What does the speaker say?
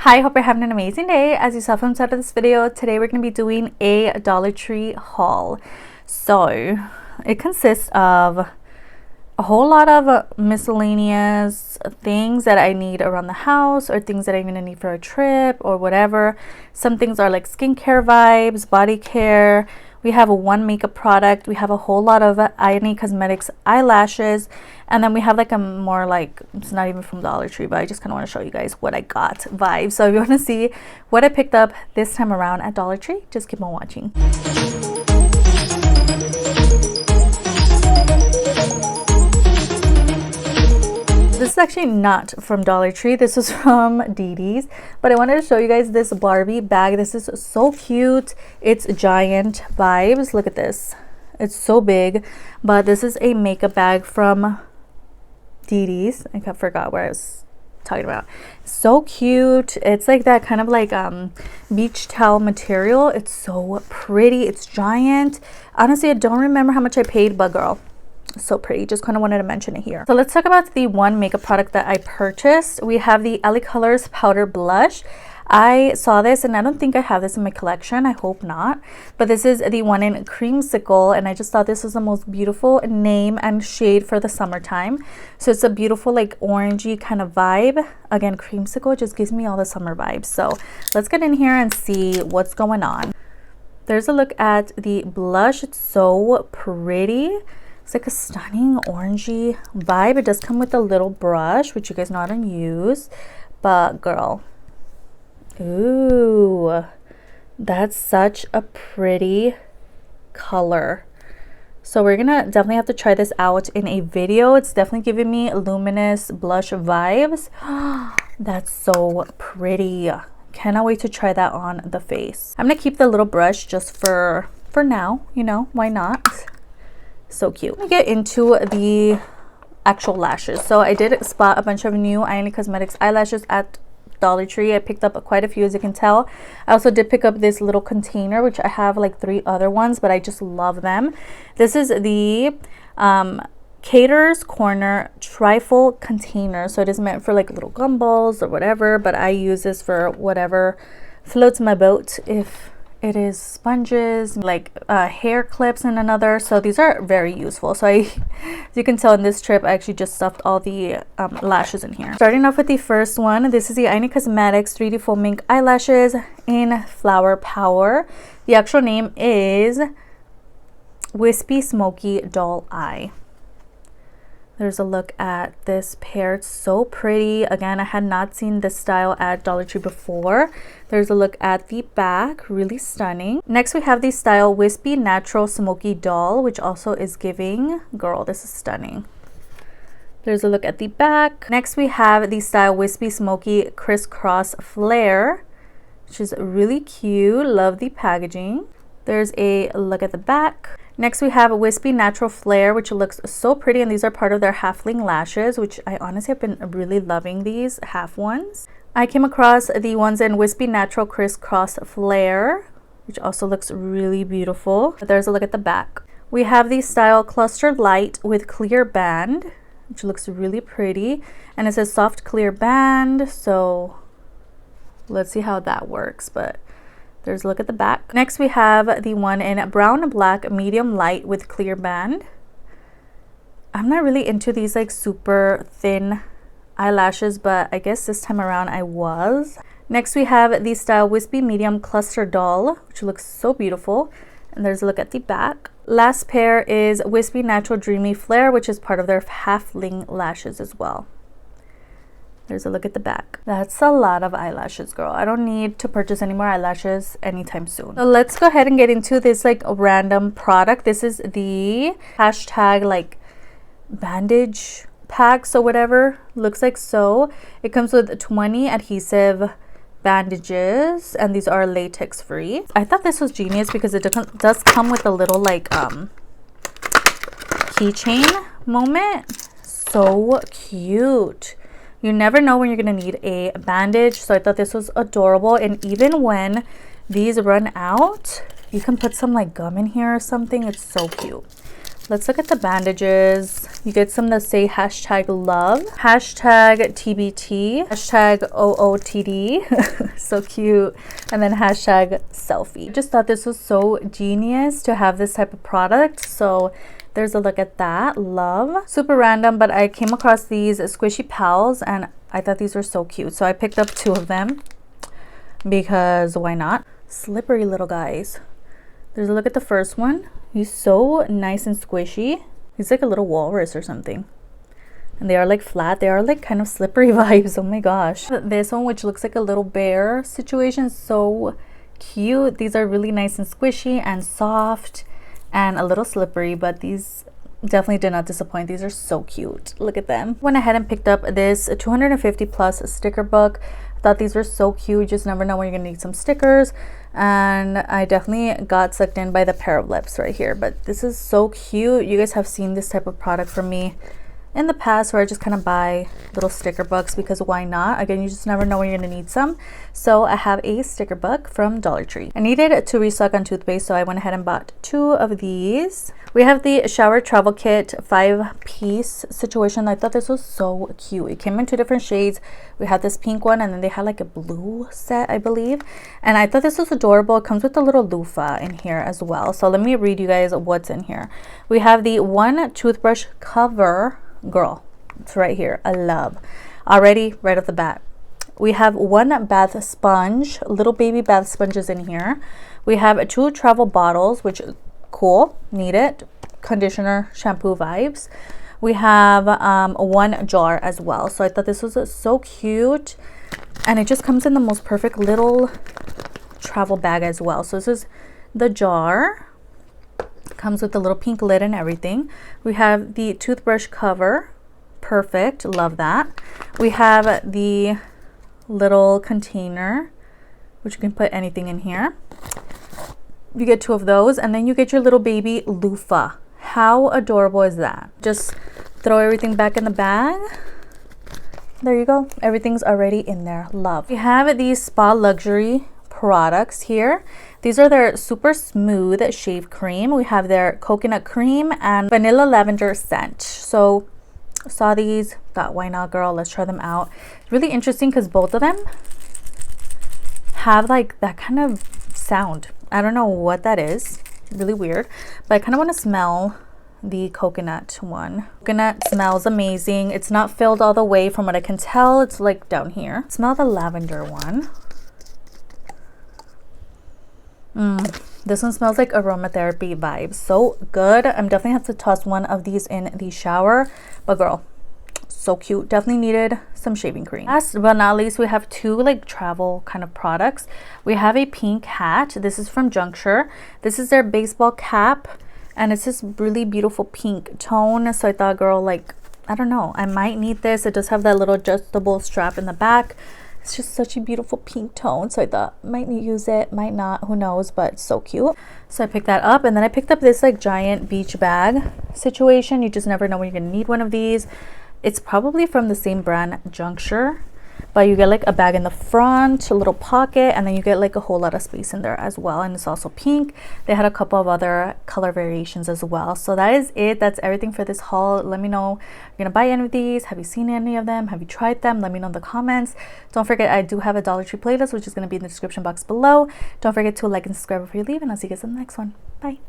Hi, hope you're having an amazing day. As you saw from the start of this video, today we're going to be doing a Dollar Tree haul. So it consists of a whole lot of miscellaneous things that I need around the house or things that I'm going to need for a trip or whatever. Some things are like skincare vibes, body care. We have one makeup product. We have a whole lot of Ioni Cosmetics eyelashes. And then we have like a more like, it's not even from Dollar Tree, but I just kind of want to show you guys what I got vibe. So if you want to see what I picked up this time around at Dollar Tree, just keep on watching. This is actually not from Dollar Tree. This is from Didi's, but I wanted to show you guys this Barbie bag. This is so cute. It's giant vibes. Look at this. It's so big, but this is a makeup bag from Didi's. I forgot what I was talking about. So cute. It's like that kind of like beach towel material. It's so pretty. It's giant. Honestly, I don't remember how much I paid, but girl, so pretty. Just kind of wanted to mention it here. So let's talk about the one makeup product that I purchased. We have the LA Colors powder blush. I saw this and I don't think I have this in my collection. I hope not, but this is the one in creamsicle, and I just thought this was the most beautiful name and shade for the summertime. So it's a beautiful like orangey kind of vibe. Again, creamsicle just gives me all the summer vibes. So let's get in here and see what's going on. There's a look at the blush. It's so pretty. It's like a stunning orangey vibe. It does come with a little brush, which you guys know how to use, but girl, ooh, that's such a pretty color. So we're gonna definitely have to try this out in a video. It's definitely giving me luminous blush vibes. That's so pretty. Cannot wait to try that on the face. I'm gonna keep the little brush just for now, you know, why not? So cute. Let me get into the actual lashes. So I did spot a bunch of new Ioni Cosmetics eyelashes at Dollar Tree. I picked up quite a few, as you can tell. I also did pick up this little container, which I have like 3 other ones, but I just love them. This is the Caterer's Corner trifle container. So it is meant for like little gumballs or whatever, but I use this for whatever floats my boat. If it is sponges, like hair clips in another. So these are very useful. So as you can tell in this trip, I actually just stuffed all the lashes in here. Starting off with the first one, this is the Ioni Cosmetics 3D Full Mink Eyelashes in Flower Power. The actual name is Wispy Smokey Doll Eye. There's a look at this pair. It's so pretty. Again, I had not seen this style at Dollar Tree before. There's a look at the back. Really stunning. Next, we have the style Wispy Natural Smoky Doll, which also is giving, girl, this is stunning. There's a look at the back. Next, we have the style Wispy Smoky Crisscross Flare, which is really cute. Love the packaging. There's a look at the back. Next, we have a Wispy Natural Flare, which looks so pretty, and these are part of their halfling lashes, which I honestly have been really loving these half ones. I came across the ones in Wispy Natural Crisscross Flare, which also looks really beautiful. There's a look at the back. We have the style Cluster Lite with Clear Band, which looks really pretty, and it says soft clear band, so let's see how that works, but there's a look at the back. Next, we have the one in Brown Black Medium Light with Clear Band. I'm not really into these like super thin eyelashes, but I guess this time around I was. Next, we have the style Wispy Medium Cluster Doll, which looks so beautiful. And there's a look at the back. Last pair is Wispy Natural Dreamy Flare, which is part of their halfling lashes as well. There's a look at the back. That's a lot of eyelashes, girl. I don't need to purchase any more eyelashes anytime soon. So let's go ahead and get into this like random product. This is the hashtag like bandage packs or whatever. Looks like so. It comes with 20 adhesive bandages, and these are latex free. I thought this was genius because it does come with a little like keychain moment. So cute. You never know when you're gonna need a bandage, so I thought this was adorable. And even when these run out, you can put some like gum in here or something. It's so cute. Let's look at the bandages. You get some that say hashtag love, hashtag TBT, hashtag OOTD, so cute, and then hashtag selfie. Just thought this was so genius to have this type of product. So there's a look at that. Love. Super random, but I came across these squishy pals and I thought these were so cute. So I picked up 2 of them because why not? Slippery little guys. There's a look at the first one. He's so nice and squishy. He's like a little walrus or something. And they are like flat. They are like kind of slippery vibes. Oh my gosh. This one, which looks like a little bear situation, so cute. These are really nice and squishy and soft and a little slippery, but these definitely did not disappoint. These are so cute. Look at them. Went ahead and picked up this 250 plus sticker book. Thought these were so cute. You just never know when you're gonna need some stickers. And I definitely got sucked in by the pair of lips right here, but this is so cute. You guys have seen this type of product from me in the past where I just kind of buy little sticker books because why not? Again, you just never know when you're gonna need some. So I have a sticker book from Dollar Tree. I needed to restock on toothpaste, so I went ahead and bought 2 of these. We have the shower travel kit 5-piece situation. I thought this was so cute. It came in 2 different shades. We had this pink one and then they had like a blue set, I believe. And I thought this was adorable. It comes with a little loofah in here as well. So let me read you guys what's in here. We have the 1 toothbrush cover. Girl, it's right here. I love already right off the bat. We have 1 bath sponge, little baby bath sponges in here. We have 2 travel bottles, which cool, need it, conditioner, shampoo vibes. We have 1 jar as well. So I thought this was so cute, and it just comes in the most perfect little travel bag as well. So this is the jar. Comes with the little pink lid and everything. We have the toothbrush cover. Perfect, love that. We have the little container, which you can put anything in here. You get 2 of those, and then you get your little baby loofah. How adorable is that? Just throw everything back in the bag. There you go. Everything's already in there. Love. We have these spa luxury products here. These are their super smooth shave cream. We have their coconut cream and vanilla lavender scent. So saw these, thought why not, girl, let's try them out. It's really interesting because both of them have like that kind of sound. I don't know what that is, really weird, but I kind of want to smell the coconut one. Coconut smells amazing. It's not filled all the way from what I can tell. It's like down here. Smell the lavender one. This one smells like aromatherapy vibes. So good. I'm definitely have to toss 1 of these in the shower, but girl, so cute. Definitely needed some shaving cream. Last but not least, we have 2 like travel kind of products. We have a pink hat. This is from Juncture. This is their baseball cap, and it's this really beautiful pink tone. So I thought, girl, like, I don't know, I might need this. It does have that little adjustable strap in the back. It's just such a beautiful pink tone, so I thought might use it, might not, who knows, but it's so cute. So I picked that up, and then I picked up this like giant beach bag situation. You just never know when you're gonna need one of these. It's probably from the same brand, Juncture, but you get like a bag in the front, a little pocket, and then you get like a whole lot of space in there as well. And it's also pink. They had a couple of other color variations as well. So that is it. That's everything for this haul. Let me know, you're gonna buy any of these? Have you seen any of them? Have you tried them? Let me know in the comments. Don't forget, I do have a Dollar Tree playlist, which is gonna be in the description box below. Don't forget to like and subscribe before you leave, and I'll see you guys in the next one. Bye.